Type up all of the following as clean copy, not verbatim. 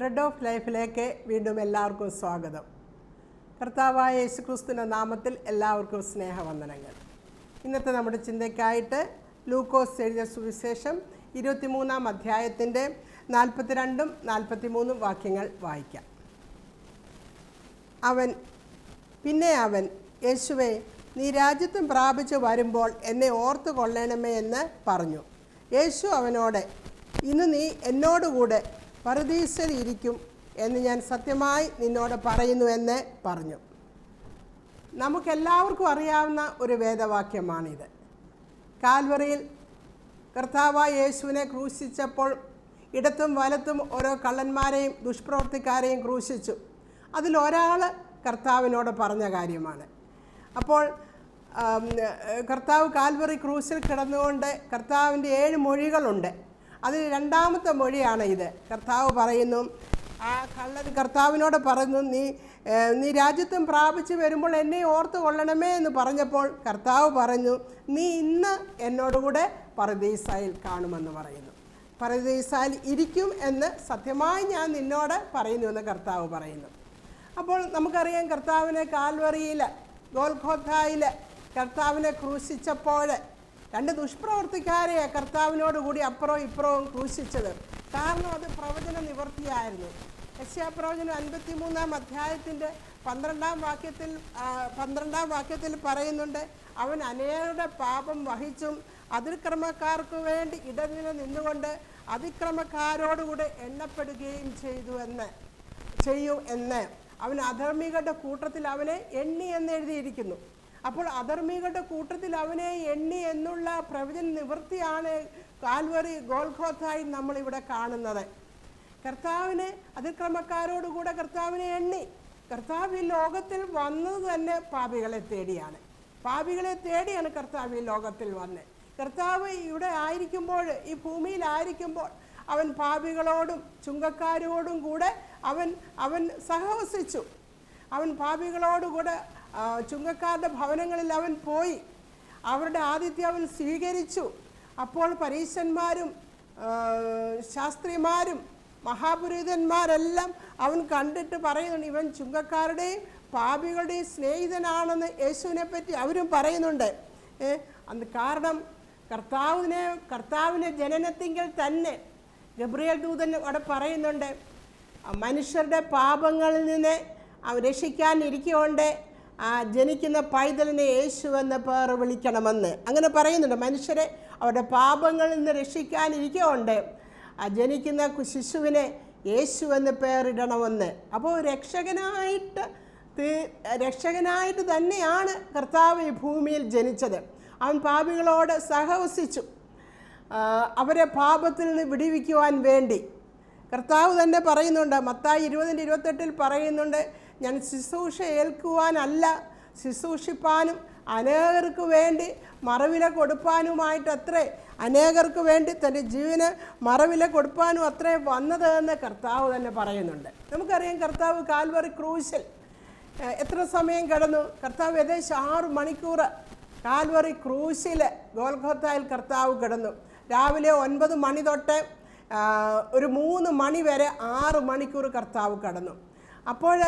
Bread of ലൈഫിലേക്ക് വീണ്ടും എല്ലാവർക്കും സ്വാഗതം. കർത്താവായ യേശുക്രിസ്തുവിൻ്റെ നാമത്തിൽ എല്ലാവർക്കും സ്നേഹവന്ദനങ്ങൾ. ഇന്നത്തെ നമ്മുടെ ചിന്തയ്ക്കായിട്ട് ലൂക്കോസ് എഴുതിയ സുവിശേഷം 23-ാം അധ്യായത്തിൻ്റെ 42-ഉം 43-ഉം വാക്യങ്ങൾ വായിക്കാം. അവൻ യേശുവേ, നീ രാജ്യത്വം പ്രാപിച്ച് വരുമ്പോൾ എന്നെ ഓർത്തു കൊള്ളണമേ എന്ന് പറഞ്ഞു. യേശു അവനോട്, ഇന്ന് നീ എന്നോടുകൂടെ പറുദീസയിൽ ഇരിക്കും എന്ന് ഞാൻ സത്യമായി നിന്നോട് പറയുന്നു എന്ന് പറഞ്ഞു. നമുക്കെല്ലാവർക്കും അറിയാവുന്ന ഒരു വേദവാക്യമാണിത്. കാൽവറിയിൽ കർത്താവായ യേശുവിനെ ക്രൂശിച്ചപ്പോൾ ഇടത്തും വലത്തും ഓരോ കള്ളന്മാരെയും ദുഷ്പ്രവർത്തിക്കാരെയും ക്രൂശിച്ചു. അതിലൊരാൾ കർത്താവിനോട് പറഞ്ഞ കാര്യമാണ്. അപ്പോൾ കർത്താവ് കാൽവറി ക്രൂശിൽ കിടന്നുകൊണ്ട് കർത്താവിൻ്റെ 7 മൊഴികളുണ്ട്. അതിൽ 2-ാമത്തെ മൊഴിയാണ് ഇത്. കർത്താവ് പറയുന്നു, ആ കള്ളൻ കർത്താവിനോട് പറയുന്നു, നീ രാജ്യത്വം പ്രാപിച്ച് വരുമ്പോൾ എന്നെ ഓർത്ത് കൊള്ളണമേ എന്ന് പറഞ്ഞപ്പോൾ കർത്താവ് പറഞ്ഞു, നീ ഇന്ന് എന്നോടുകൂടെ പറുദീസയിൽ കാണുമെന്ന് പറയുന്നു. പറുദീസയിൽ ഇരിക്കും എന്ന് സത്യമായി ഞാൻ നിന്നോട് പറയുന്നു എന്ന് കർത്താവ് പറയുന്നു. അപ്പോൾ നമുക്കറിയാം, കർത്താവിനെ കാൽവറിയിൽ ഗോൽഗോഥായിൽ കർത്താവിനെ ക്രൂശിച്ചപ്പോൾ 2 ദുഷ്പ്രവർത്തിക്കാരെ കർത്താവിനോട് കൂടി അപ്പുറവും ഇപ്പുറവും ക്രൂശിച്ചത്. കാരണം അത് പ്രവചന നിവൃത്തിയായിരുന്നു. യെശയ്യാപ്രവചനം 53-ാം അധ്യായത്തിൻ്റെ 12-ാം വാക്യത്തിൽ പറയുന്നുണ്ട്, അവൻ അനേകരുടെ പാപം വഹിച്ചും അതിക്രമക്കാർക്ക് വേണ്ടി ഇടനില നിന്നുകൊണ്ട് അതിക്രമക്കാരോടുകൂടെ എണ്ണപ്പെടുകയും ചെയ്യും എന്ന് അവൻ അധർമ്മികളുടെ കൂട്ടത്തിൽ അവനെ എണ്ണി എന്ന് എഴുതിയിരിക്കുന്നു. അപ്പോൾ അധർമ്മികളുടെ കൂട്ടത്തിൽ അവനെ എണ്ണി എന്നുള്ള പ്രവചന നിവൃത്തിയാണ് കാൽവറി ഗോൽഗോഥായി നമ്മളിവിടെ കാണുന്നത്. കർത്താവിനെ അതിക്രമക്കാരോടുകൂടെ കർത്താവിനെ എണ്ണി. കർത്താവ് ഈ ലോകത്തിൽ വന്നത് തന്നെ പാപികളെ തേടിയാണ്. കർത്താവ് ഈ ലോകത്തിൽ വന്നത്. കർത്താവ് ഇവിടെ ആയിരിക്കുമ്പോൾ, ഈ ഭൂമിയിലായിരിക്കുമ്പോൾ അവൻ പാപികളോടും ചുങ്കക്കാരോടും കൂടെ അവൻ സഹവസിച്ചു. അവൻ പാപികളോടുകൂടെ ചുങ്കക്കാരുടെ ഭവനങ്ങളിൽ അവൻ പോയി. അവരുടെ ആതിഥ്യം അവൻ സ്വീകരിച്ചു. അപ്പോൾ പരീശന്മാരും ശാസ്ത്രിമാരും മഹാപുരോഹിതന്മാരെല്ലാം അവൻ കണ്ടിട്ട് പറയുന്നുണ്ട്, ഇവൻ ചുങ്കക്കാരുടെയും പാപികളുടെയും സ്നേഹിതനാണെന്ന് യേശുവിനെ പറ്റി അവരും പറയുന്നുണ്ട്. കാരണം കർത്താവിൻ്റെ ജനനത്തിങ്കിൽ തന്നെ ഗബ്രിയേൽ ദൂതൻ അവിടെ പറയുന്നുണ്ട്, മനുഷ്യരുടെ പാപങ്ങളിൽ നിന്ന് രക്ഷിക്കാനിരിക്കൊണ്ട് ജനിക്കുന്ന പൈതലിനെ യേശു എന്ന പേർ വിളിക്കണമെന്ന് അങ്ങനെ പറയുന്നുണ്ട്. മനുഷ്യരെ അവരുടെ പാപങ്ങളിൽ നിന്ന് രക്ഷിക്കാനിരിക്കൊണ്ട് ജനിക്കുന്ന ശിശുവിനെ യേശു എന്ന പേരിടണമെന്ന്. അപ്പോൾ രക്ഷകനായിട്ട് തന്നെയാണ് കർത്താവ് ഈ ഭൂമിയിൽ ജനിച്ചത്. അവൻ പാപികളോട് സഹവസിച്ചു. അവരെ പാപത്തിൽ നിന്ന് വിടുവിക്കുവാൻ വേണ്ടി കർത്താവ് തന്നെ പറയുന്നുണ്ട്. മത്തായി 20:28 പറയുന്നുണ്ട്, ഞാൻ ശുശ്രൂഷ ഏൽക്കുവാനല്ല, ശുശ്രൂഷിപ്പാനും അനേകർക്ക് വേണ്ടി മറവില കൊടുപ്പാനുമായിട്ട് അത്രേ, അനേകർക്ക് വേണ്ടി തൻ്റെ ജീവന് മറവില കൊടുപ്പാനും അത്രേ വന്നത് എന്ന് കർത്താവ് തന്നെ പറയുന്നുണ്ട്. നമുക്കറിയാം, കർത്താവ് കാൽവറി ക്രൂശിൽ എത്ര സമയം കിടന്നു? കർത്താവ് ഏകദേശം 6 മണിക്കൂർ കാൽവറി ക്രൂശിൽ ഗോൽഗോഥായിൽ കർത്താവ് കിടന്നു. രാവിലെ 9 മണി തൊട്ട് ഒരു 3 മണി വരെ 6 മണിക്കൂർ കർത്താവ് കിടന്നു. അപ്പോൾ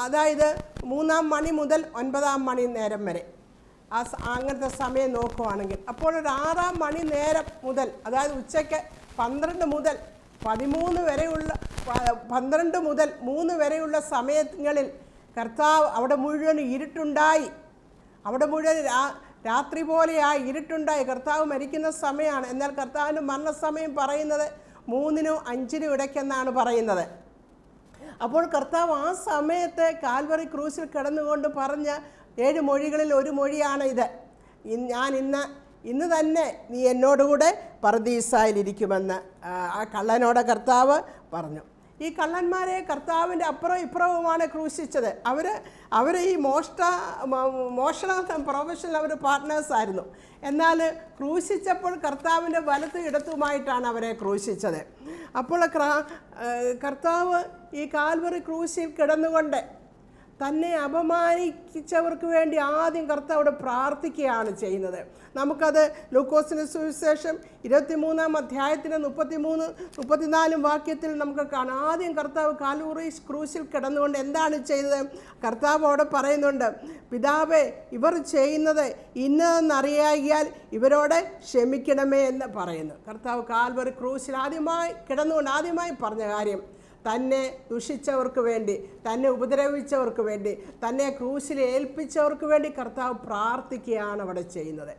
അതായത് 3-ാം മണി മുതൽ 9-ാം മണി നേരം വരെ അങ്ങനത്തെ സമയം നോക്കുവാണെങ്കിൽ, അപ്പോൾ ഒരു 6-ാം മണി നേരം മുതൽ, അതായത് ഉച്ചയ്ക്ക് 12 മുതൽ 13 വരെയുള്ള 12 മുതൽ 3 വരെയുള്ള സമയങ്ങളിൽ കർത്താവ് അവിടെ മുഴുവൻ ഇരുട്ടുണ്ടായി. അവിടെ മുഴുവൻ രാത്രി പോലെയായി ഇരുട്ടുണ്ടായി. കർത്താവ് മരിക്കുന്ന സമയമാണ്. എന്നാൽ കർത്താവിൻ്റെ മരണസമയം പറയുന്നത് 3-നും 5-നും ഇടയ്ക്കെന്നാണ് പറയുന്നത്. അപ്പോൾ കർത്താവ് ആ സമയത്ത് കാൽവറി ക്രൂശിൽ കിടന്നുകൊണ്ട് പറഞ്ഞ 7 മൊഴികളിൽ ഒരു മൊഴിയാണ് ഇത്. ഞാൻ ഇന്ന് തന്നെ നീ എന്നോടുകൂടെ പറുദീസയിലിരിക്കുമെന്ന് ആ കള്ളനോട് കർത്താവ് പറഞ്ഞു. ഈ കള്ളന്മാരെ കർത്താവിൻ്റെ അപ്പുറവും ഇപ്പുറവുമാണ് ക്രൂശിച്ചത്. അവർ ഈ മോഷണ പ്രൊഫഷണൽ അവർ പാർട്ട്നേഴ്സായിരുന്നു. എന്നാൽ ക്രൂശിച്ചപ്പോൾ കർത്താവിൻ്റെ വലത്തും ഇടത്തുമായിട്ടാണ് അവരെ ക്രൂശിച്ചത്. അപ്പോൾ കർത്താവ് ഈ കാൽവറി ക്രൂശിൽ കിടന്നുകൊണ്ട് തന്നെ അപമാനിച്ചവർക്ക് വേണ്ടി ആദ്യം കർത്താവോട് പ്രാർത്ഥിക്കുകയാണ് ചെയ്യുന്നത്. നമുക്കത് ലൂക്കോസിന്റെ സുവിശേഷം 23-ാം അധ്യായത്തിന് 33-34 വാക്യത്തിൽ നമുക്ക് കാണാം. ആദ്യം കർത്താവ് കാൽവറി ക്രൂശിൽ കിടന്നുകൊണ്ട് എന്താണ് ചെയ്തത്? കർത്താവ് അവിടെ പറയുന്നുണ്ട്, പിതാവേ, ഇവർ ചെയ്യുന്നത് ഇന്നതെന്നറിയാകിയാൽ ഇവരോട് ക്ഷമിക്കണമേ എന്ന് പറയുന്നു. കർത്താവ് കാൽവറി ക്രൂശിൽ ആദ്യമായി പറഞ്ഞ കാര്യം, തന്നെ ദുഷിച്ചവർക്ക് വേണ്ടി, തന്നെ ഉപദ്രവിച്ചവർക്ക് വേണ്ടി, തന്നെ ക്രൂശിൽ ഏൽപ്പിച്ചവർക്ക് വേണ്ടി കർത്താവ് പ്രാർത്ഥിക്കുകയാണ് അവിടെ ചെയ്യുന്നത്.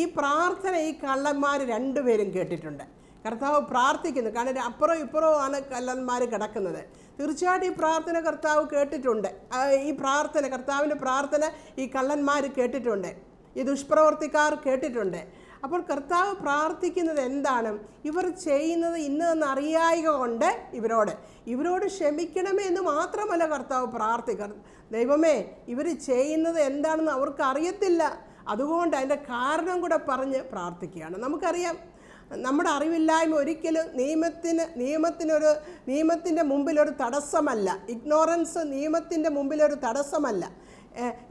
ഈ പ്രാർത്ഥന ഈ കള്ളന്മാർ രണ്ടുപേരും കേട്ടിട്ടുണ്ട്. കർത്താവ് പ്രാർത്ഥിക്കുന്നു, കാരണം അപ്പുറവും ഇപ്പുറവും ആണ് കള്ളന്മാർ കിടക്കുന്നത്. തീർച്ചയായിട്ടും ഈ പ്രാർത്ഥന കർത്താവ് കേട്ടിട്ടുണ്ട്. കർത്താവിൻ്റെ പ്രാർത്ഥന ഈ കള്ളന്മാർ കേട്ടിട്ടുണ്ട്, ഈ ദുഷ്പ്രവർത്തിക്കാർ കേട്ടിട്ടുണ്ട്. അപ്പോൾ കർത്താവ് പ്രാർത്ഥിക്കുന്നത് എന്താണ്? ഇവർ ചെയ്യുന്നത് ഇന്നതെന്ന് അറിയായിക കൊണ്ട് ഇവരോട് ക്ഷമിക്കണമേ എന്ന് മാത്രമല്ല കർത്താവ് പ്രാർത്ഥിക്കുന്നത്. ദൈവമേ, ഇവർ ചെയ്യുന്നത് എന്താണെന്ന് അവർക്ക് അറിയത്തില്ല, അതുകൊണ്ട് അതിൻ്റെ കാരണം കൂടെ പറഞ്ഞ് പ്രാർത്ഥിക്കുകയാണ്. നമുക്കറിയാം, നമ്മുടെ അറിവില്ലായ്മ ഒരിക്കലും നിയമത്തിൻ്റെ മുമ്പിലൊരു തടസ്സമല്ല. ഇഗ്നോറൻസ് നിയമത്തിൻ്റെ മുമ്പിലൊരു തടസ്സമല്ല.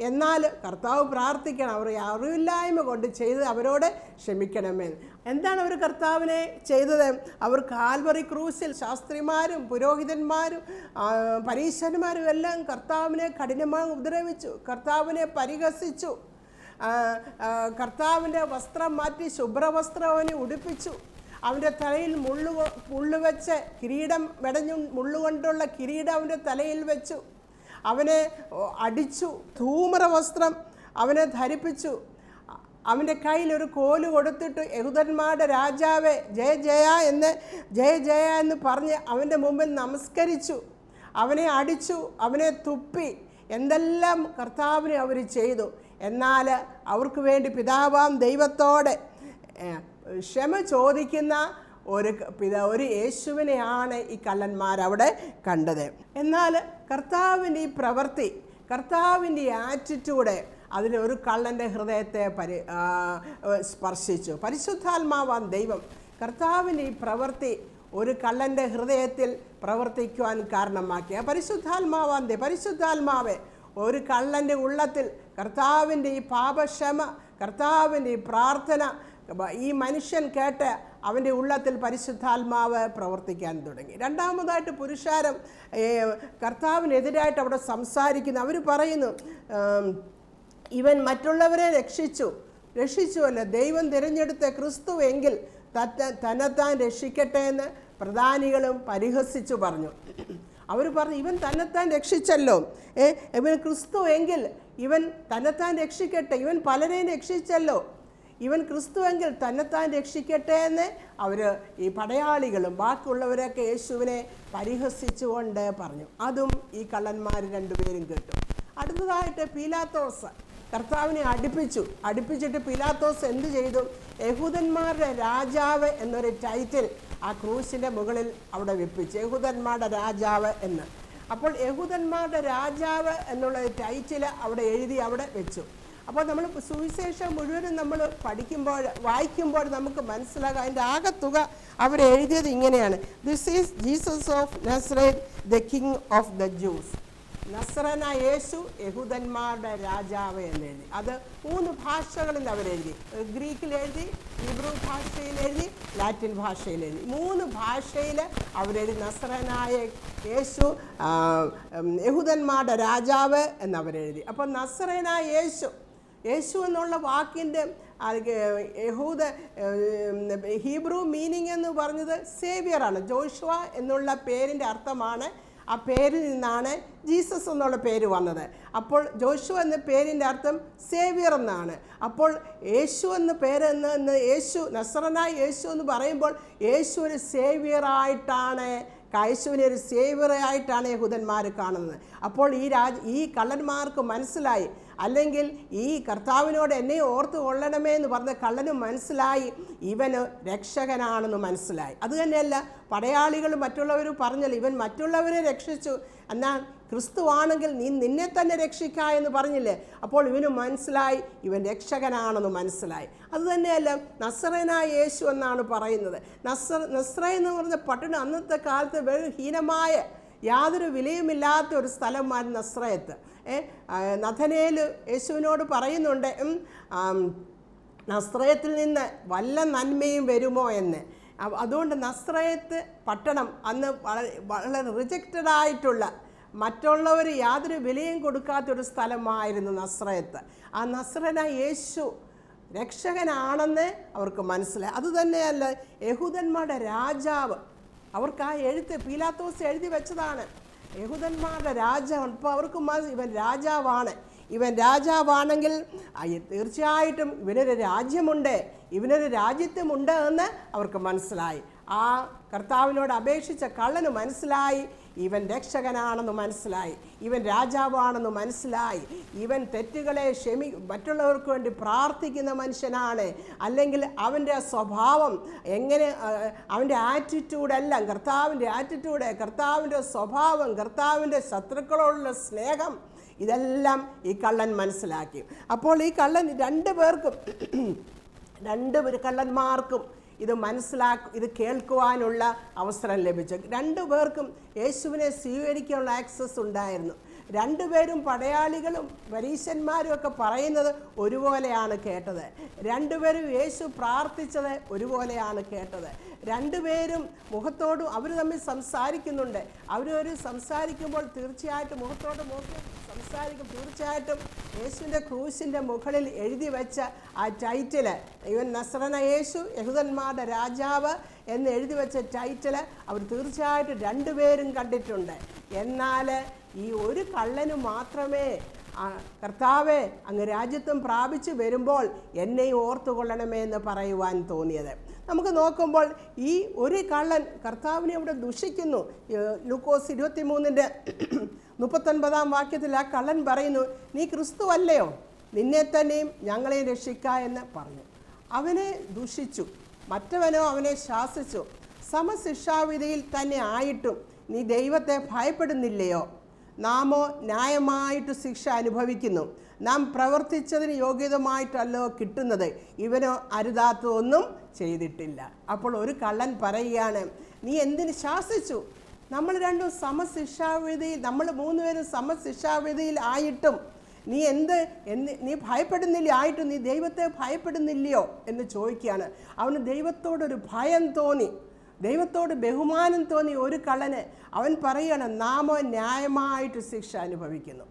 എന്നാൽ കർത്താവ് പ്രാർത്ഥിക്കണം, അവർ അറിവില്ലായ്മ കൊണ്ട് ചെയ്ത് അവരോട് ക്ഷമിക്കണമെന്ന്. എന്താണ് അവർ കർത്താവിനെ ചെയ്തത്? അവർ കാൽവറി ക്രൂശിൽ ശാസ്ത്രിമാരും പുരോഹിതന്മാരും പരീശന്മാരും എല്ലാം കർത്താവിനെ കഠിനമായി ഉപദ്രവിച്ചു, കർത്താവിനെ പരിഹസിച്ചു, കർത്താവിൻ്റെ വസ്ത്രം മാറ്റി ശുഭ്രവസ്ത്രം അവനെ ഉടുപ്പിച്ചു, അവൻ്റെ തലയിൽ മുള്ളുവെച്ച് കിരീടം മെടഞ്ഞു മുള്ളുകൊണ്ടുള്ള കിരീടം അവൻ്റെ തലയിൽ വെച്ചു, അവനെ അടിച്ചു, ധൂമ്ര വസ്ത്രം അവനെ ധരിപ്പിച്ചു, അവൻ്റെ കയ്യിൽ ഒരു കോല് കൊടുത്തിട്ട് യഹൂദന്മാരുടെ രാജാവേ ജയ ജയ എന്ന് പറഞ്ഞ് അവൻ്റെ മുമ്പിൽ നമസ്കരിച്ചു, അവനെ അടിച്ചു, അവനെ തുപ്പി, എന്തെല്ലാം കർത്താവിനെ അവർ ചെയ്തു. എന്നാൽ അവർക്ക് വേണ്ടി പിതാവാം ദൈവത്തോടെ ക്ഷമ ചോദിക്കുന്ന ഒരു യേശുവിനെയാണ് ഈ കള്ളന്മാരവിടെ കണ്ടത്. എന്നാൽ കർത്താവിൻ്റെ ഈ പ്രവൃത്തി, കർത്താവിൻ്റെ ഈ ആറ്റിറ്റ്യൂഡ് അതിലൊരു കള്ളൻ്റെ ഹൃദയത്തെ സ്പർശിച്ചു. പരിശുദ്ധാത്മാവാൻ ദൈവം കർത്താവിൻ്റെ ഈ പ്രവൃത്തി ഒരു കള്ളൻ്റെ ഹൃദയത്തിൽ പ്രവർത്തിക്കുവാൻ കാരണമാക്കി. പരിശുദ്ധാത്മാവെ ഒരു കള്ളൻ്റെ ഉള്ളത്തിൽ കർത്താവിൻ്റെ ഈ പാപക്ഷമ, കർത്താവിൻ്റെ ഈ പ്രാർത്ഥന ഈ മനുഷ്യൻ കേട്ട് അവൻ്റെ ഉള്ളത്തിൽ പരിശുദ്ധാത്മാവ് പ്രവർത്തിക്കാൻ തുടങ്ങി. രണ്ടാമതായിട്ട് പുരുഷാരം കർത്താവിനെതിരായിട്ട് അവിടെ സംസാരിക്കുന്നു. അവർ പറയുന്നു, ഇവൻ മറ്റുള്ളവരെ രക്ഷിച്ചുവല്ല, ദൈവം തിരഞ്ഞെടുത്ത ക്രിസ്തു എങ്കിൽ തന്നെത്താൻ രക്ഷിക്കട്ടെ എന്ന് പ്രധാനികളും പരിഹസിച്ചു പറഞ്ഞു. അവർ പറഞ്ഞു, ഇവൻ തന്നെത്താൻ രക്ഷിച്ചല്ലോ, ഇവൻ ക്രിസ്തു എങ്കിൽ ഇവൻ തന്നെത്താൻ രക്ഷിക്കട്ടെ, ഇവൻ പലരെയും രക്ഷിച്ചല്ലോ, ഇവൻ ക്രിസ്തുവെങ്കിൽ തന്നെത്താൻ രക്ഷിക്കട്ടെ എന്ന് അവർ ഈ പടയാളികളും ബാക്കിയുള്ളവരൊക്കെ യേശുവിനെ പരിഹസിച്ചുകൊണ്ട് പറഞ്ഞു. അതും ഈ കള്ളന്മാർ രണ്ടുപേരും കേട്ടു. അടുത്തതായിട്ട് പീലാത്തോസ് കർത്താവിനെ അടുപ്പിച്ചിട്ട് പീലാത്തോസ് എന്ത് ചെയ്തു? യഹൂദന്മാരുടെ രാജാവ് എന്നൊരു ടൈറ്റിൽ ആ ക്രൂശിൻ്റെ മുകളിൽ അവിടെ വെപ്പിച്ചു, യഹൂദന്മാരുടെ രാജാവ് എന്ന്. അപ്പോൾ യഹൂദന്മാരുടെ രാജാവ് എന്നുള്ള ടൈറ്റിൽ അവിടെ എഴുതി അവിടെ വെച്ചു. അപ്പോൾ നമ്മൾ സുവിശേഷം മുഴുവനും നമ്മൾ വായിക്കുമ്പോൾ നമുക്ക് മനസ്സിലാകാം, അതിൻ്റെ ആകത്തുക അവരെഴുതിയത് ഇങ്ങനെയാണ്: this is Jesus of Nazareth, the king of the Jews. നസറന യേശു യഹൂദന്മാരുടെ രാജാവ് എന്നെഴുതി. അത് 3 ഭാഷകളിൽ അവരെഴുതി. ഗ്രീക്കിൽ എഴുതി, ഹീബ്രു ഭാഷയിൽ എഴുതി, ലാറ്റിൻ ഭാഷയിൽ എഴുതി. 3 ഭാഷയിൽ അവരെഴുതി നസറനായ യേശു യഹൂദന്മാരുടെ രാജാവ് എന്നവരെഴുതി. അപ്പോൾ നസറനായ യേശു എന്നുള്ള വാക്കിൻ്റെ ഹീബ്രു മീനിങ് എന്ന് പറഞ്ഞത് സേവിയറാണ്. ജോഷുവ എന്നുള്ള പേരിൻ്റെ അർത്ഥമാണ്, ആ പേരിൽ നിന്നാണ് ജീസസ് എന്നുള്ള പേര് വന്നത്. അപ്പോൾ ജോഷുവ എന്ന പേരിൻ്റെ അർത്ഥം സേവിയർ എന്നാണ്. അപ്പോൾ യേശു എന്ന പേര് യേശു, നസറനായ യേശു എന്ന് പറയുമ്പോൾ യേശു ഒരു സേവിയറായിട്ടാണ്, യേശുവിനെ ഒരു സേവിയറായിട്ടാണ് യഹൂദന്മാർ കാണുന്നത്. അപ്പോൾ ഈ കള്ളന്മാർക്ക് മനസ്സിലായി, അല്ലെങ്കിൽ ഈ കർത്താവിനോട് എന്നെ ഓർത്ത് കൊള്ളണമേ എന്ന് പറഞ്ഞ കള്ളനും മനസ്സിലായി ഇവന് രക്ഷകനാണെന്ന് മനസ്സിലായി. അതുതന്നെയല്ല, പടയാളികളും മറ്റുള്ളവരും പറഞ്ഞല്ലോ, ഇവൻ മറ്റുള്ളവരെ രക്ഷിച്ചു, എന്നാൽ ക്രിസ്തുവാണെങ്കിൽ നീ നിന്നെ തന്നെ രക്ഷിക്കുക എന്ന് പറഞ്ഞില്ലേ. അപ്പോൾ ഇവന് മനസ്സിലായി ഇവൻ രക്ഷകനാണെന്ന് മനസ്സിലായി. അതുതന്നെയല്ല, നസറേനായ യേശു എന്നാണ് പറയുന്നത്. നസ്ര എന്ന് പറഞ്ഞ പട്ടണം അന്നത്തെ കാലത്ത് വെറും ഹീനമായ യാതൊരു വിലയുമില്ലാത്ത ഒരു സ്ഥലമാണ് നസ്രയത്ത്. നഥനേൽ യേശുവിനോട് പറയുന്നുണ്ട്, നസ്രയത്തിൽ നിന്ന് വല്ല നന്മയും വരുമോ എന്ന്. അതുകൊണ്ട് നസ്രയത്ത് പട്ടണം അന്ന് വളരെ റിജക്റ്റഡ് ആയിട്ടുള്ള, മറ്റുള്ളവർ യാതൊരു വിലയും കൊടുക്കാത്തൊരു സ്ഥലമായിരുന്നു നസ്രയത്ത്. ആ നസ്രന യേശു രക്ഷകനാണെന്ന് അവർക്ക് മനസ്സിലായി. അതുതന്നെയല്ല, യഹൂദന്മാരുടെ രാജാവ്, അവർക്ക് ആ എഴുത്ത് പീലാത്തോസ് എഴുതി വെച്ചതാണ്, യഹൂദന്മാരുടെ രാജാവാണ്. ഇപ്പോൾ അവർക്ക് ഇവൻ രാജാവാണ്, ഇവൻ രാജാവാണെങ്കിൽ തീർച്ചയായിട്ടും ഇവനൊരു രാജ്യമുണ്ട്, ഇവനൊരു രാജ്യത്വമുണ്ട് എന്ന് അവർക്ക് മനസ്സിലായി. ആ കർത്താവിനോട് അപേക്ഷിച്ച കള്ളന് മനസ്സിലായി ഇവൻ രക്ഷകനാണെന്ന് മനസ്സിലായി, ഇവൻ രാജാവാണെന്ന് മനസ്സിലായി, ഇവൻ തെറ്റുകളെ മറ്റുള്ളവർക്ക് വേണ്ടി പ്രാർത്ഥിക്കുന്ന മനുഷ്യനാണ്. അല്ലെങ്കിൽ അവൻ്റെ സ്വഭാവം എങ്ങനെ, അവൻ്റെ ആറ്റിറ്റ്യൂഡെല്ലാം കർത്താവിൻ്റെ ആറ്റിറ്റ്യൂഡ്, കർത്താവിൻ്റെ സ്വഭാവം, കർത്താവിൻ്റെ ശത്രുക്കളോടുള്ള സ്നേഹം, ഇതെല്ലാം ഈ കള്ളൻ മനസ്സിലാക്കി. അപ്പോൾ ഈ കള്ളൻ രണ്ട് കള്ളന്മാർക്കും ഇത് കേൾക്കുവാനുള്ള അവസരം ലഭിച്ചു. രണ്ടുപേർക്കും യേശുവിനെ സ്വീകരിക്കാനുള്ള ആക്സസ് ഉണ്ടായിരുന്നു. രണ്ടുപേരും പടയാളികളും പരീശന്മാരും ഒക്കെ പറയുന്നത് ഒരുപോലെയാണ് കേട്ടത്. രണ്ടുപേരും യേശു പ്രാർത്ഥിച്ചത് ഒരുപോലെയാണ് കേട്ടത്. രണ്ടുപേരും മുഖത്തോടും അവർ തമ്മിൽ സംസാരിക്കുന്നുണ്ട്. അവർ സംസാരിക്കുമ്പോൾ തീർച്ചയായിട്ടും മുഖത്തോട് നോക്കി സംസാരിക്കും. തീർച്ചയായിട്ടും യേശുവിൻ്റെ ക്രൂശിൻ്റെ മുകളിൽ എഴുതി വെച്ച ആ ടൈറ്റില്, ഇവൻ നസ്രന യേശു യഹൂദന്മാരുടെ രാജാവ് എന്ന് എഴുതി വെച്ച ടൈറ്റില് അവർ തീർച്ചയായിട്ടും രണ്ടുപേരും കണ്ടിട്ടുണ്ട്. എന്നാൽ ഈ ഒരു കള്ളന് മാത്രമേ കർത്താവെ അങ്ങ് രാജ്യത്വം പ്രാപിച്ചു വരുമ്പോൾ എന്നെയും ഓർത്തുകൊള്ളണമേ എന്ന് പറയുവാൻ തോന്നിയത്. നമുക്ക് നോക്കുമ്പോൾ ഈ ഒരു കള്ളൻ കർത്താവിനെ അവിടെ ദുഷിക്കുന്നു. ലൂക്കോസ് 23:39 വാക്യത്തിൽ ആ കള്ളൻ പറയുന്നു, നീ ക്രിസ്തു അല്ലയോ, നിന്നെ തന്നെയും ഞങ്ങളെയും രക്ഷിക്ക എന്ന് പറഞ്ഞു. അവനെ ദുഷിച്ചു, മറ്റവനോ അവനെ ശാസിച്ചു. സമശിക്ഷാവിധിയിൽ തന്നെ ആയിട്ടും നീ ദൈവത്തെ ഭയപ്പെടുന്നില്ലയോ? നാമോ ന്യായമായിട്ട് ശിക്ഷ അനുഭവിക്കുന്നു, നാം പ്രവർത്തിച്ചതിന് യോഗ്യതമായിട്ടല്ലോ കിട്ടുന്നത്, ഇവനോ അരുതാത്തതൊന്നും ചെയ്തിട്ടില്ല. അപ്പോൾ ഒരു കള്ളൻ പറയുകയാണ്, നീ എന്തിന് ശാസിച്ചു? നമ്മൾ രണ്ടും സമശിക്ഷാവിധിയിൽ, നമ്മൾ മൂന്നുപേരും സമശിക്ഷാവിധിയിൽ ആയിട്ടും നീ ഭയപ്പെടുന്നില്ല, ആയിട്ടും നീ ദൈവത്തെ ഭയപ്പെടുന്നില്ലയോ എന്ന് ചോദിക്കുകയാണ്. അവന് ദൈവത്തോടൊരു ഭയം തോന്നി, ദൈവത്തോട് ബഹുമാനം തോന്നി ഒരു കള്ളന്. അവൻ പറയുകയാണ്, നാമോ ന്യായമായിട്ട് ശിക്ഷ അനുഭവിക്കുന്നു.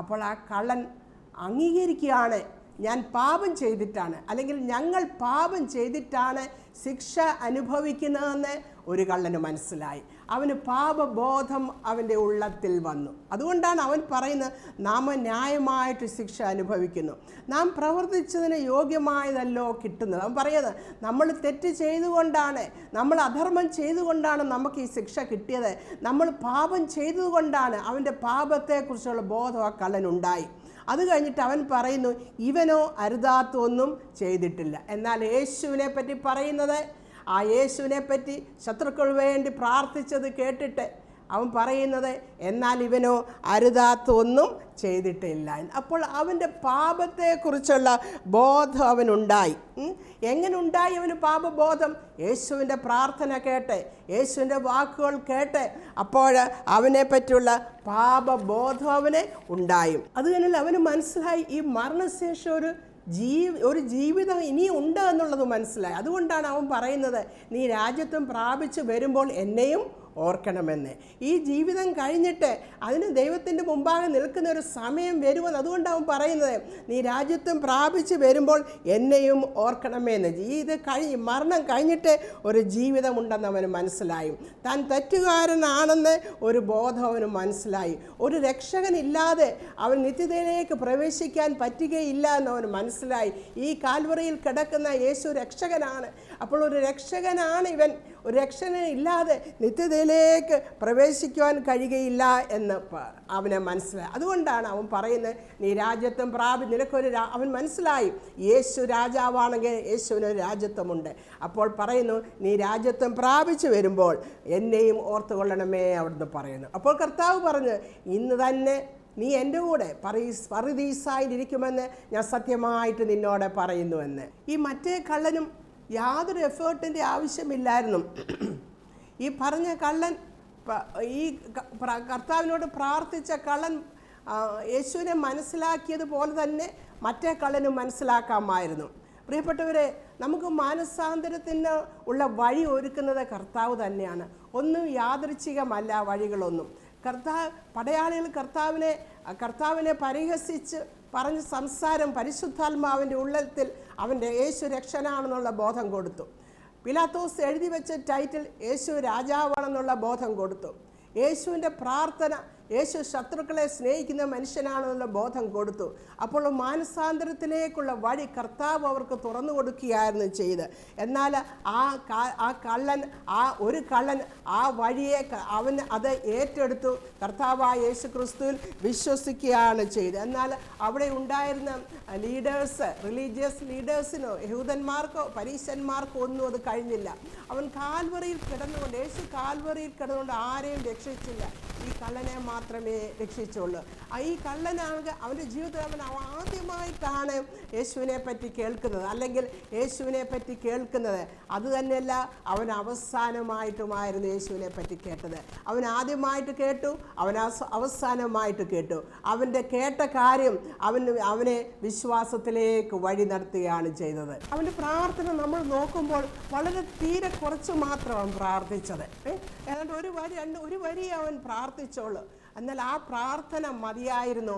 അപ്പോൾ ആ കള്ളൻ അംഗീകരിക്കുകയാണ്, ഞാൻ പാപം ചെയ്തിട്ടാണ്, അല്ലെങ്കിൽ ഞങ്ങൾ പാപം ചെയ്തിട്ടാണ് ശിക്ഷ അനുഭവിക്കുന്നതെന്ന് ഒരു കള്ളന് മനസ്സിലായി. അവന് പാപബോധം അവൻ്റെ ഉള്ളത്തിൽ വന്നു. അതുകൊണ്ടാണ് അവൻ പറയുന്നത്, നാം ന്യായമായിട്ട് ശിക്ഷ അനുഭവിക്കുന്നു, നാം പ്രവർത്തിച്ചതിന് യോഗ്യമായതല്ലോ കിട്ടുന്നത്. അവൻ പറയുന്നത്, നമ്മൾ തെറ്റ് ചെയ്തുകൊണ്ടാണ്, നമ്മൾ അധർമ്മം ചെയ്തുകൊണ്ടാണ് നമുക്ക് ഈ ശിക്ഷ കിട്ടിയത്, നമ്മൾ പാപം ചെയ്തുകൊണ്ടാണ്. അവൻ്റെ പാപത്തെക്കുറിച്ചുള്ള ബോധം ആ കള്ളനുണ്ടായി. അത് കഴിഞ്ഞിട്ട് അവൻ പറയുന്നു, ഇവനോ അരുതാത്തൊന്നും ചെയ്തിട്ടില്ല. എന്നാൽ യേശുവിനെ പറ്റി പറയുന്നത്, ആ യേശുവിനെ പറ്റി ശത്രുക്കൾ വേണ്ടി പ്രാർത്ഥിച്ചത് കേട്ടിട്ട് അവൻ പറയുന്നത്, എന്നാൽ ഇവനോ അരുതാത്തൊന്നും ചെയ്തിട്ടില്ല. അപ്പോൾ അവൻ്റെ പാപത്തെക്കുറിച്ചുള്ള ബോധം അവനുണ്ടായി. എങ്ങനെ ഉണ്ടായി അവന് പാപബോധം? യേശുവിൻ്റെ പ്രാർത്ഥന കേട്ട്, യേശുവിൻ്റെ വാക്കുകൾ കേട്ട്, അപ്പോൾ അവനെ പറ്റിയുള്ള പാപബോധം അവന് ഉണ്ടായി. അത് കഴിഞ്ഞാൽ അവന് മനസ്സിലായി, ഈ മരണശേഷം ഒരു ജീവിതം ഇനിയും ഉണ്ട് എന്നുള്ളത് മനസ്സിലായി. അതുകൊണ്ടാണ് അവൻ പറയുന്നത്, നീ രാജ്യത്വം പ്രാപിച്ച് വരുമ്പോൾ എന്നെയും ഓർക്കണമെന്ന്. ഈ ജീവിതം കഴിഞ്ഞിട്ട് അതിന് ദൈവത്തിൻ്റെ മുമ്പാകെ നിൽക്കുന്ന ഒരു സമയം വരുമെന്ന്. അതുകൊണ്ട് അവൻ പറയുന്നത്, നീ രാജ്യത്വം പ്രാപിച്ച് വരുമ്പോൾ എന്നെയും ഓർക്കണമെന്ന്. മരണം കഴിഞ്ഞിട്ട് ഒരു ജീവിതമുണ്ടെന്ന് അവന് മനസ്സിലായി. താൻ തെറ്റുകാരനാണെന്ന് ഒരു ബോധം അവന് മനസ്സിലായി. ഒരു രക്ഷകനില്ലാതെ അവൻ നിത്യതയിലേക്ക് പ്രവേശിക്കാൻ പറ്റുകയില്ല എന്ന് അവന് മനസ്സിലായി. ഈ കാൽവറിയിൽ കിടക്കുന്ന യേശു രക്ഷകനാണ്. അപ്പോൾ ഒരു രക്ഷകനാണ് ഇവൻ. ഒരു രക്ഷകനില്ലാതെ നിത്യതയിലേക്ക് പ്രവേശിക്കുവാൻ കഴിയുകയില്ല എന്ന് അവനെ മനസ്സിലായി. അതുകൊണ്ടാണ് അവൻ പറയുന്നത്, നീ രാജ്യത്വം അവൻ മനസ്സിലായി, യേശു രാജാവാണെങ്കിൽ യേശുവിനൊരു രാജ്യത്വമുണ്ട്. അപ്പോൾ പറയുന്നു, നീ രാജ്യത്വം പ്രാപിച്ചു വരുമ്പോൾ എന്നെയും ഓർത്തുകൊള്ളണമേ അവിടുന്ന് പറയുന്നു. അപ്പോൾ കർത്താവ് പറഞ്ഞു, ഇന്ന് തന്നെ നീ എൻ്റെ കൂടെ പറുദീസായിരിക്കുമെന്ന് ഞാൻ സത്യമായിട്ട് നിന്നോട് പറയുന്നുവെന്ന്. ഈ മറ്റേ കള്ളനും യാതൊരു എഫേർട്ടിൻ്റെ ആവശ്യമില്ലായിരുന്നു. ഈ പറഞ്ഞ കള്ളൻ ഈ കർത്താവിനോട് പ്രാർത്ഥിച്ച കള്ളൻ യേശുവിനെ മനസ്സിലാക്കിയതുപോലെ തന്നെ മറ്റേ കള്ളനും മനസ്സിലാക്കാമായിരുന്നു. പ്രിയപ്പെട്ടവരെ, നമുക്ക് മാനസാന്തരത്തിന് ഉള്ള വഴി ഒരുക്കുന്നത് കർത്താവ് തന്നെയാണ്. ഒന്നും യാദൃച്ഛികമല്ല വഴികളൊന്നും. പടയാളികൾ കർത്താവിനെ പരിഹസിച്ച് പറഞ്ഞ സംസാരം പരിശുദ്ധാത്മാവിൻ്റെ ഉള്ളത്തിൽ അവൻ്റെ യേശു രക്ഷനാണെന്നുള്ള ബോധം കൊടുത്തു. പിലാത്തോസ് എഴുതി വെച്ച ടൈറ്റിൽ യേശു രാജാവാണെന്നുള്ള ബോധം കൊടുത്തു. യേശുവിൻ്റെ പ്രാർത്ഥന യേശു ശത്രുക്കളെ സ്നേഹിക്കുന്ന മനുഷ്യനാണെന്നുള്ള ബോധം കൊടുത്തു. അപ്പോൾ മാനസാന്തരത്തിലേക്കുള്ള വഴി കർത്താവ് അവർക്ക് തുറന്നു കൊടുക്കുകയായിരുന്നു ചെയ്ത്. എന്നാൽ ആ കള്ളൻ ആ വഴിയെ അത് ഏറ്റെടുത്തു കർത്താവായ യേശു ക്രിസ്തുവിൽ വിശ്വസിക്കുകയാണ് ചെയ്തത്. എന്നാൽ അവിടെ ഉണ്ടായിരുന്ന റിലീജിയസ് ലീഡേഴ്സിനോ യഹൂദന്മാർക്കോ പരീശന്മാർക്കോ ഒന്നും അത് കഴിഞ്ഞില്ല. യേശു കാൽവറിയിൽ കിടന്നുകൊണ്ട് ആരെയും രക്ഷിച്ചില്ല. ഈ കള്ളനെ മാത്രമേ രക്ഷിച്ചുള്ളൂ. ഈ കള്ളനാണെങ്കിൽ അവൻ്റെ ജീവിതത്തിൽ അവൻ ആദ്യമായിട്ടാണ് യേശുവിനെ പറ്റി കേൾക്കുന്നത്, അല്ലെങ്കിൽ യേശുവിനെ പറ്റി കേൾക്കുന്നത്. അതുതന്നെയല്ല, അവൻ അവസാനമായിട്ടുമായിരുന്നു യേശുവിനെ പറ്റി കേട്ടത്. അവൻ ആദ്യമായിട്ട് കേട്ടു, അവൻ അവസാനമായിട്ട് കേട്ടു. അവൻ്റെ കേട്ട കാര്യം അവനെ വിശ്വാസത്തിലേക്ക് വഴി നടത്തുകയാണ് ചെയ്തത്. അവൻ്റെ പ്രാർത്ഥന നമ്മൾ നോക്കുമ്പോൾ വളരെ തീരെ കുറച്ച് മാത്രം അവൻ പ്രാർത്ഥിച്ചത്. ഏതാണ്ട് ഒരു വരി അവൻ പ്രാർത്ഥിച്ചോളൂ. എന്നാൽ ആ പ്രാർത്ഥന മതിയായിരുന്നു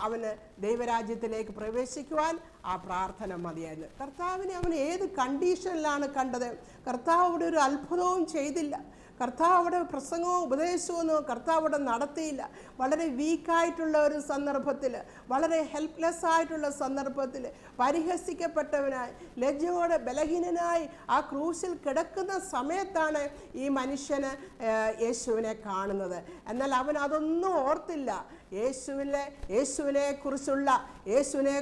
അവന് ദൈവരാജ്യത്തിലേക്ക് പ്രവേശിക്കുവാൻ. ആ പ്രാർത്ഥന മതിയായിരുന്നു. കർത്താവിനെ അവൻ ഏത് കണ്ടീഷനിലാണ് കണ്ടത്? കർത്താവ് അവിടെ ഒരു അത്ഭുതവും ചെയ്തില്ല. കർത്താവ് അവിടെ പ്രസംഗവും ഉപദേശവും കർത്താവ് അവിടെ നടത്തിയില്ല. വളരെ വീക്കായിട്ടുള്ള ഒരു സന്ദർഭത്തിൽ, വളരെ ഹെൽപ്ലെസ് ആയിട്ടുള്ള സന്ദർഭത്തിൽ, പരിഹസിക്കപ്പെട്ടവനായി, ലജ്ജയോടെ ബലഹീനനായി ആ ക്രൂശിൽ കിടക്കുന്ന സമയത്താണ് ഈ മനുഷ്യന് യേശുവിനെ കാണുന്നത്. എന്നാൽ അവൻ അതൊന്നും ഓർത്തില്ല. യേശുവിനെ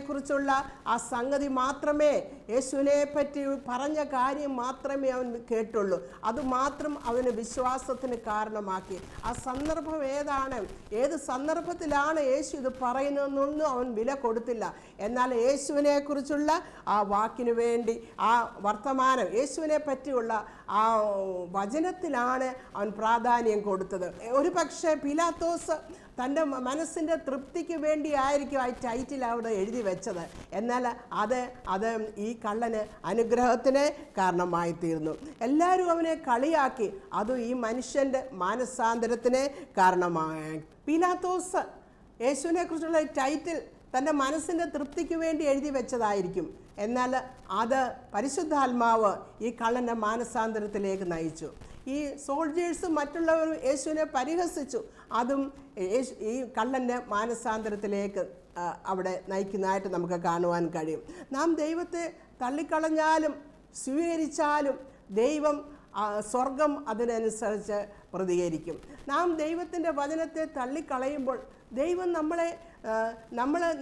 കുറിച്ചുള്ള ആ സംഗതി മാത്രമേ, യേശുവിനെ പറ്റി പറഞ്ഞ കാര്യം മാത്രമേ അവൻ കേട്ടുള്ളൂ. അതുമാത്രം അവന് വിശ്വാസത്തിന് കാരണമാക്കി. ആ സന്ദർഭം ഏത് സന്ദർഭത്തിലാണ് യേശു ഇത് പറയുന്നതെന്നൊന്നും അവൻ വില കൊടുത്തില്ല. എന്നാൽ യേശുവിനെ കുറിച്ചുള്ള ആ വാക്കിനു വേണ്ടി, ആ വർത്തമാനം, യേശുവിനെ പറ്റിയുള്ള ആ വചനത്തിലാണ് അവൻ പ്രാധാന്യം കൊടുത്തത്. ഒരു പക്ഷേ പിലാത്തോസ് തൻ്റെ മനസ്സിൻ്റെ തൃപ്തിക്ക് വേണ്ടിയായിരിക്കും ആ ടൈറ്റിൽ അവിടെ എഴുതി വെച്ചത്. എന്നാൽ അത് ഈ കള്ളന് അനുഗ്രഹത്തിന് കാരണമായി തീർന്നു. എല്ലാവരും അവനെ കളിയാക്കി. അതും ഈ മനുഷ്യൻ്റെ മാനസാന്തരത്തിന് കാരണമായി. പിലാത്തോസ് യേശുവിനെ കുറിച്ചുള്ള ടൈറ്റിൽ തൻ്റെ മനസ്സിൻ്റെ തൃപ്തിക്ക് വേണ്ടി എഴുതി വെച്ചതായിരിക്കും. എന്നാൽ അത് പരിശുദ്ധാത്മാവ് ഈ കള്ളൻ്റെ മാനസാന്തരത്തിലേക്ക് നയിച്ചു. ഈ സോൾജേഴ്സും മറ്റുള്ളവരും യേശുവിനെ പരിഹസിച്ചു. അതും ഈ കള്ളൻ്റെ മാനസാന്തരത്തിലേക്ക് അവിടെ നയിക്കുന്നതായിട്ട് നമുക്ക് കാണുവാൻ കഴിയും. നാം ദൈവത്തെ തള്ളിക്കളഞ്ഞാലും സ്വീകരിച്ചാലും സ്വർഗം അതിനനുസരിച്ച് പ്രതികരിക്കും. നാം ദൈവത്തിൻ്റെ വചനത്തെ തള്ളിക്കളയുമ്പോൾ ദൈവം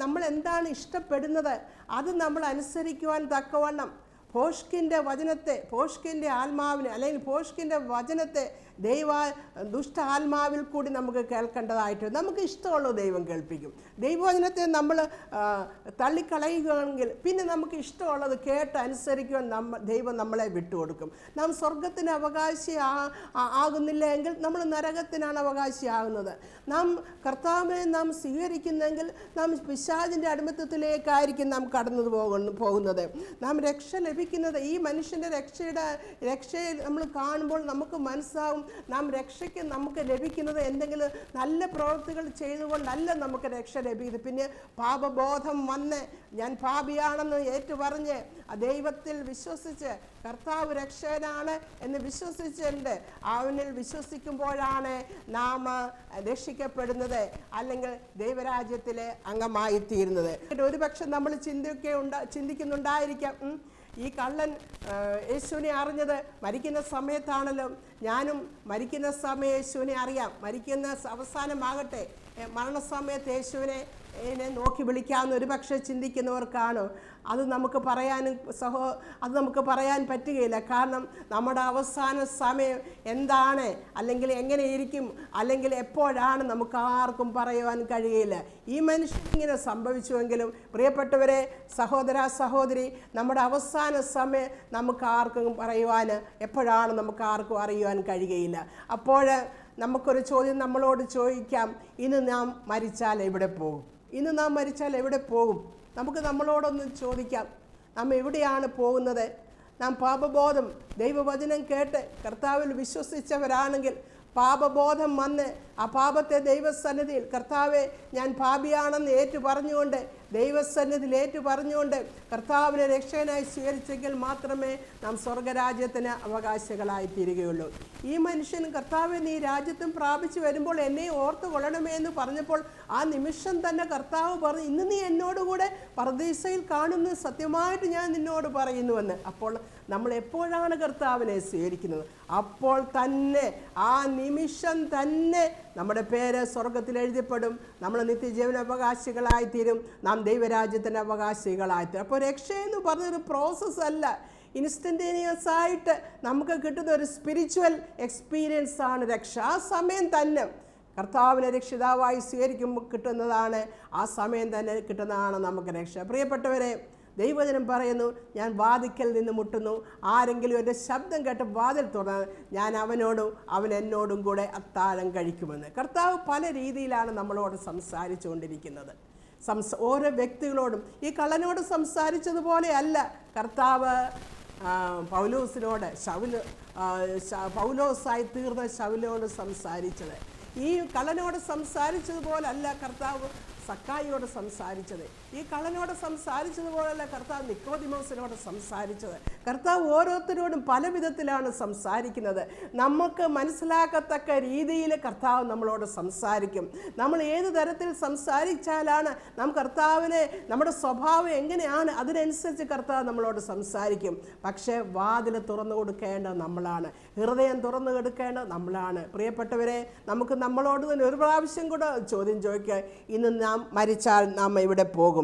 നമ്മൾ എന്താണ് ഇഷ്ടപ്പെടുന്നത് അത് നമ്മൾ അനുസരിക്കുവാൻ തക്കവണ്ണം ഭോഷ്കിൻ്റെ ആത്മാവിനെ, അല്ലെങ്കിൽ ഭോഷ്കിൻ്റെ വചനത്തെ ദുഷ്ട ആത്മാവിൽ കൂടി നമുക്ക് കേൾക്കേണ്ടതായിട്ട് നമുക്ക് ഇഷ്ടമുള്ളത് ദൈവം കേൾപ്പിക്കും. ദൈവവചനത്തെ നമ്മൾ തള്ളിക്കളയുകയാണെങ്കിൽ പിന്നെ നമുക്ക് ഇഷ്ടമുള്ളത് കേട്ട് അനുസരിക്കുവാൻ ദൈവം നമ്മളെ വിട്ടുകൊടുക്കും. നാം സ്വർഗത്തിന് അവകാശി ആകുന്നില്ല എങ്കിൽ നമ്മൾ നരകത്തിനാണ് അവകാശിയാകുന്നത്. നാം കർത്താവിനെ നാം സ്വീകരിക്കുന്നെങ്കിൽ നാം പിശാചിൻ്റെ അടിമത്തത്തിലേക്കായിരിക്കും നാം കടന്നു പോകുന്നത്. നാം രക്ഷ ലഭിക്കുന്നത്, ഈ മനുഷ്യൻ്റെ രക്ഷയെ നമ്മൾ കാണുമ്പോൾ നമുക്ക് മനസ്സാവും, നാം രക്ഷയ്ക്ക് നമുക്ക് ലഭിക്കുന്നത് എന്തെങ്കിലും നല്ല പ്രവൃത്തികൾ ചെയ്തുകൊണ്ടല്ല നമുക്ക് രക്ഷ ലഭിക്കുന്നത്. പിന്നെ പാപബോധം വന്ന് ഞാൻ പാപിയാണെന്ന് ഏറ്റുപറഞ്ഞ് ദൈവത്തിൽ വിശ്വസിച്ച് കർത്താവ് രക്ഷകനാണ് എന്ന് വിശ്വസിച്ചിട്ടുണ്ട്. അവനിൽ വിശ്വസിക്കുമ്പോഴാണ് നാം രക്ഷിക്കപ്പെടുന്നത്, അല്ലെങ്കിൽ ദൈവരാജ്യത്തിലെ അംഗമായി തീരുന്നത്. ഒരുപക്ഷെ നമ്മൾ ചിന്തിക്കുന്നുണ്ടായിരിക്കാം, ഈ കള്ളൻ യേശുവിനെ അറിഞ്ഞത് മരിക്കുന്ന സമയത്താണല്ലോ. ഞാനും മരിക്കുന്ന സമയം യേശുവിനെ അറിയാം. മരിക്കുന്ന അവസാനമാകട്ടെ, മരണസമയത്ത് യേശുവിനെ നോക്കി വിളിക്കാമെന്ന് ഒരു പക്ഷേ ചിന്തിക്കുന്നവർക്കാണ്. അത് നമുക്ക് പറയാൻ പറ്റുകയില്ല. കാരണം നമ്മുടെ അവസാന സമയം എന്താണ്, അല്ലെങ്കിൽ എങ്ങനെ ഇരിക്കും, അല്ലെങ്കിൽ എപ്പോഴാണ് നമുക്ക് ആർക്കും പറയുവാൻ കഴിയില്ല. ഈ മനുഷ്യനിങ്ങനെ സംഭവിച്ചുവെങ്കിലും പ്രിയപ്പെട്ടവരെ, സഹോദരി, നമ്മുടെ അവസാന സമയം നമുക്ക് ആർക്കും പറയുവാൻ, എപ്പോഴാണ് നമുക്ക് ആർക്കും അറിയുവാൻ ജീവിക്കുവാൻ കഴിയുകയില്ല. അപ്പോൾ നമുക്കൊരു ചോദ്യം നമ്മളോട് ചോദിക്കാം, ഇന്ന് നാം മരിച്ചാൽ എവിടെ പോകും? ഇന്ന് നാം മരിച്ചാൽ എവിടെ പോകും? നമുക്ക് നമ്മളോടൊന്ന് ചോദിക്കാം, നാം എവിടെയാണ് പോകുന്നത്? നാം പാപബോധം, ദൈവവചനം കേട്ട് കർത്താവിൽ വിശ്വസിച്ചവരാണെങ്കിൽ പാപബോധം വന്ന് ആ പാപത്തെ ദൈവസന്നിധിയിൽ, കർത്താവെ ഞാൻ പാപിയാണെന്ന് ഏറ്റു പറഞ്ഞുകൊണ്ട് ദൈവസന്നിധിയിൽ ഏറ്റു പറഞ്ഞുകൊണ്ട് കർത്താവിനെ രക്ഷകനായി സ്വീകരിച്ചെങ്കിൽ മാത്രമേ നാം സ്വർഗരാജ്യത്തിന് അവകാശികളായി തീരുകയുള്ളൂ. ഈ മനുഷ്യൻ, കർത്താവെ നീ രാജ്യത്തും പ്രാപിച്ചു വരുമ്പോൾ എന്നെ ഓർത്തു കൊള്ളണമേ എന്ന് പറഞ്ഞപ്പോൾ ആ നിമിഷം തന്നെ കർത്താവ് പറഞ്ഞു, ഇന്ന് നീ എന്നോടുകൂടെ പർദീസയിൽ കാണുന്നു, സത്യമായിട്ട് ഞാൻ നിന്നോട് പറയുന്നുവെന്ന്. അപ്പോൾ നമ്മൾ എപ്പോഴാണ് കർത്താവിനെ സ്വീകരിക്കുന്നത്? അപ്പോൾ തന്നെ, ആ നിമിഷം തന്നെ നമ്മുടെ പേര് സ്വർഗത്തിൽ എഴുതപ്പെടും. നമ്മൾ നിത്യജീവന അവകാശികളായിത്തീരും. നാം ദൈവരാജ്യത്തിൻ്റെ അവകാശികളായിത്തീരും. അപ്പോൾ രക്ഷയെന്ന് പറഞ്ഞൊരു പ്രോസസ്സ് അല്ല, ഇൻസ്റ്റൻറ്റേനിയസ് ആയിട്ട് നമുക്ക് കിട്ടുന്ന ഒരു സ്പിരിച്വൽ എക്സ്പീരിയൻസ് ആണ് രക്ഷ. ആ സമയം തന്നെ കർത്താവിനെ രക്ഷിതാവായി സ്വീകരിക്കുമ്പോൾ കിട്ടുന്നതാണ്, ആ സമയം തന്നെ കിട്ടുന്നതാണ് നമുക്ക് രക്ഷ. പ്രിയപ്പെട്ടവരെ, ദൈവവചനം പറയുന്നു, ഞാൻ വാതിക്കൽ നിന്ന് മുട്ടുന്നു, ആരെങ്കിലും എൻ്റെ ശബ്ദം കേട്ട് വാതിൽ തുറന്നാൽ ഞാൻ അവനോടും അവൻ എന്നോടും കൂടെ അത്താഴം കഴിക്കുമെന്ന്. കർത്താവ് പല രീതിയിലാണ് നമ്മളോട് സംസാരിച്ചുകൊണ്ടിരിക്കുന്നത്. ഓരോ വ്യക്തികളോടും ഈ കള്ളനോട് സംസാരിച്ചതുപോലെ അല്ല കർത്താവ് പൗലോസിനോട്, പൗലോസായി തീർന്ന ശൗലിനോട് സംസാരിച്ചത്. ഈ കള്ളനോട് സംസാരിച്ചതുപോലല്ല കർത്താവ് സക്കായിയോട് സംസാരിച്ചത്. ഈ കള്ളനോട് സംസാരിച്ചതുപോലല്ല കർത്താവ് നിക്കോദിമോസിനോട് സംസാരിച്ചത്. കർത്താവ് ഓരോരുത്തരോടും പല വിധത്തിലാണ് സംസാരിക്കുന്നത്. നമുക്ക് മനസ്സിലാക്കത്തക്ക രീതിയിൽ കർത്താവ് നമ്മളോട് സംസാരിക്കും. നമ്മൾ ഏത് തരത്തിൽ സംസാരിച്ചാലാണ് നാം കർത്താവിനെ, നമ്മുടെ സ്വഭാവം എങ്ങനെയാണ്, അതിനനുസരിച്ച് കർത്താവ് നമ്മളോട് സംസാരിക്കും. പക്ഷേ വാതിൽ തുറന്നു കൊടുക്കേണ്ടത് നമ്മളാണ്, ഹൃദയം തുറന്നു കൊടുക്കേണ്ടത് നമ്മളാണ്. പ്രിയപ്പെട്ടവരെ, നമുക്ക് നമ്മളോട് തന്നെ ഒരു പ്രാവശ്യം കൂടെ ചോദ്യം ചോദിക്കുക, ഇന്ന് നാം മരിച്ചാൽ നാം ഇവിടെ പോകും.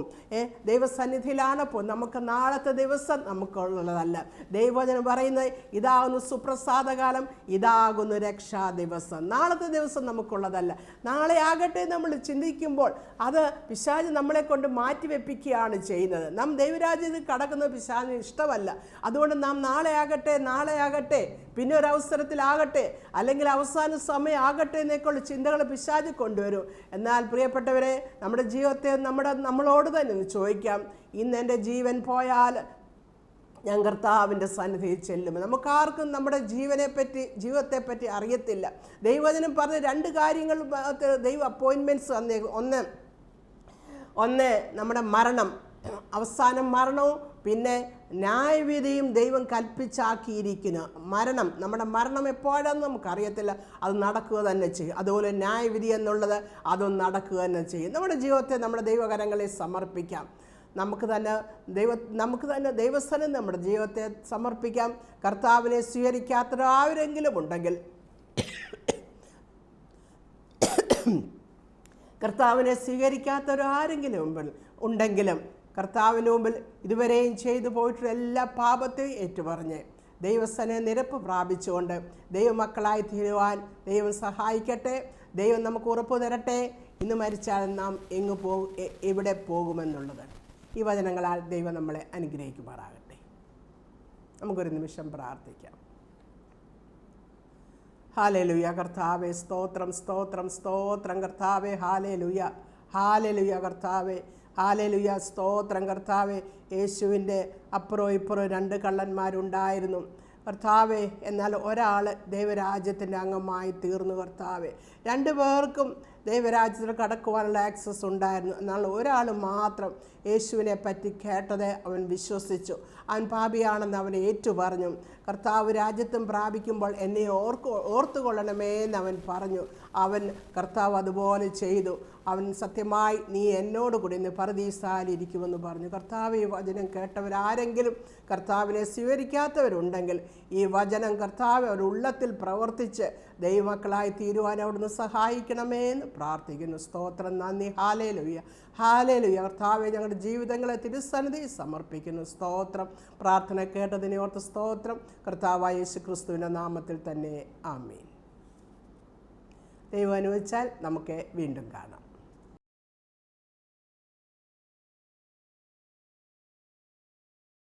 ദൈവസന്നിധിയിലാണ് നമുക്ക് നാളത്തെ ദിവസം നമുക്കുള്ളതല്ല. ദൈവവചനം പറയുന്നത് ഇതാകുന്നു സുപ്രസാദകാലം, ഇതാകുന്നു രക്ഷാ ദിവസം. നാളത്തെ ദിവസം നമുക്കുള്ളതല്ല. നാളെ ആകട്ടെ നമ്മൾ ചിന്തിക്കുമ്പോൾ അത് പിശാച് നമ്മളെ കൊണ്ട് മാറ്റിവെപ്പിക്കുകയാണ് ചെയ്യുന്നത്. നാം ദൈവരാജ്യത്തിൽ കടക്കുന്നത് പിശാചിന് ഇഷ്ടമല്ല. അതുകൊണ്ട് നാം നാളെ ആകട്ടെ, പിന്നെ ഒരു അവസരത്തിലാകട്ടെ, അല്ലെങ്കിൽ അവസാന സമയം ആകട്ടെ എന്നൊക്കെയുള്ള ചിന്തകൾ പിശാച് കൊണ്ടുവരും. എന്നാൽ പ്രിയപ്പെട്ടവരെ, നമ്മുടെ ജീവിതത്തെ നമ്മളോട് തന്നെ ചോദിക്കാം, ഇന്ന് എൻ്റെ ജീവൻ പോയാൽ ഞാൻ കർത്താവിൻ്റെ സന്നിധിയിൽ ചെല്ലും. നമുക്കാർക്കും നമ്മുടെ ജീവിതത്തെപ്പറ്റി അറിയത്തില്ല. ദൈവവചനം പറഞ്ഞ രണ്ട് കാര്യങ്ങൾ ദൈവ അപ്പോയിൻമെൻറ്റ്സ് തന്നേക്കും. ഒന്ന് നമ്മുടെ മരണം, അവസാനം മരണവും പിന്നെ ന്യായവിധിയും ദൈവം കൽപ്പിച്ചാക്കിയിരിക്കുന്നു. നമ്മുടെ മരണം എപ്പോഴാണെന്ന് നമുക്കറിയത്തില്ല, അത് നടക്കുക തന്നെ ചെയ്യും. അതുപോലെ ന്യായവിധി എന്നുള്ളത് അതും നടക്കുക തന്നെ ചെയ്യും. നമ്മുടെ ജീവിതത്തെ നമ്മുടെ ദൈവകരങ്ങളിൽ സമർപ്പിക്കാം. നമുക്ക് തന്നെ ദൈവസ്ഥനം നമ്മുടെ ജീവിതത്തെ സമർപ്പിക്കാം. കർത്താവിനെ സ്വീകരിക്കാത്തവരാരെങ്കിലും ഉണ്ടെങ്കിൽ, കർത്താവിനെ സ്വീകരിക്കാത്തവരാരെങ്കിലും ഉണ്ടെങ്കിലും കർത്താവിന് മുമ്പിൽ ഇതുവരെയും ചെയ്തു പോയിട്ടുള്ള എല്ലാ പാപത്തെയും ഏറ്റുപറഞ്ഞ് ദൈവസ്ഥനെ നിരപ്പ് പ്രാപിച്ചുകൊണ്ട് ദൈവമക്കളായി തീരുവാൻ ദൈവം സഹായിക്കട്ടെ. ദൈവം നമുക്ക് ഉറപ്പ് തരട്ടെ, ഇന്ന് മരിച്ചാൽ നാം എവിടെ പോകുമെന്നുള്ളത്. ഈ വചനങ്ങളാൽ ദൈവം നമ്മളെ അനുഗ്രഹിക്കുമാറാകട്ടെ. നമുക്കൊരു നിമിഷം പ്രാർത്ഥിക്കാം. ഹല്ലേലൂയ. കർത്താവേ, സ്തോത്രം സ്തോത്രം സ്തോത്രം കർത്താവേ. ഹല്ലേലൂയ ഹല്ലേലൂയ കർത്താവേ. ഹല്ലേലൂയ. സ്തോത്രം കർത്താവേ. യേശുവിൻ്റെ അപ്പുറവും ഇപ്പുറവും രണ്ട് കള്ളന്മാരുണ്ടായിരുന്നു കർത്താവേ. എന്നാൽ ഒരാൾ ദൈവരാജ്യത്തിൻ്റെ അംഗമായി തീർന്നു കർത്താവേ. രണ്ടു പേർക്കും ദൈവരാജ്യത്തിൽ കടക്കുവാനുള്ള ആക്സസ് ഉണ്ടായിരുന്നു. എന്നാൽ ഒരാൾ മാത്രം യേശുവിനെ പറ്റി കേട്ടത് അവൻ വിശ്വസിച്ചു. അവൻ പാപിയാണെന്ന് അവൻ ഏറ്റുപറഞ്ഞു. കർത്താവ് രാജ്യത്തും പ്രാപിക്കുമ്പോൾ എന്നെ ഓർത്തുകൊള്ളണമേ എന്ന് അവൻ പറഞ്ഞു. കർത്താവ് അതുപോലെ ചെയ്തു. അവൻ സത്യമായി നീ എന്നോട് കൂടി ഇന്ന് പറുദീസയിലിരിക്കുമെന്ന് പറഞ്ഞു. കർത്താവ് ഈ വചനം കേട്ടവരാരെങ്കിലും കർത്താവിനെ സ്വീകരിക്കാത്തവരുണ്ടെങ്കിൽ ഈ വചനം കർത്താവ് അവരുടെ ഉള്ളത്തിൽ പ്രവർത്തിച്ച് ദൈവമക്കളായി തീരുവാൻ അവിടുന്ന് സഹായിക്കണമേ എന്ന് പ്രാർത്ഥിക്കുന്നു. സ്തോത്രം, നന്ദി. Hallelujah hallelujah. കർത്താവെ, ഞങ്ങളുടെ ജീവിതങ്ങളെ തിരുസന്നിധി സമർപ്പിക്കുന്നു. സ്തോത്രം. പ്രാർത്ഥന കേട്ടതിനെ ഓർത്ത് സ്തോത്രം. കർത്താവായ യേശു ക്രിസ്തുവിൻ്റെ നാമത്തിൽ തന്നെ ആമേൻ. ദൈവം അനുവദിച്ചാൽ നമുക്ക് വീണ്ടും കാണാം.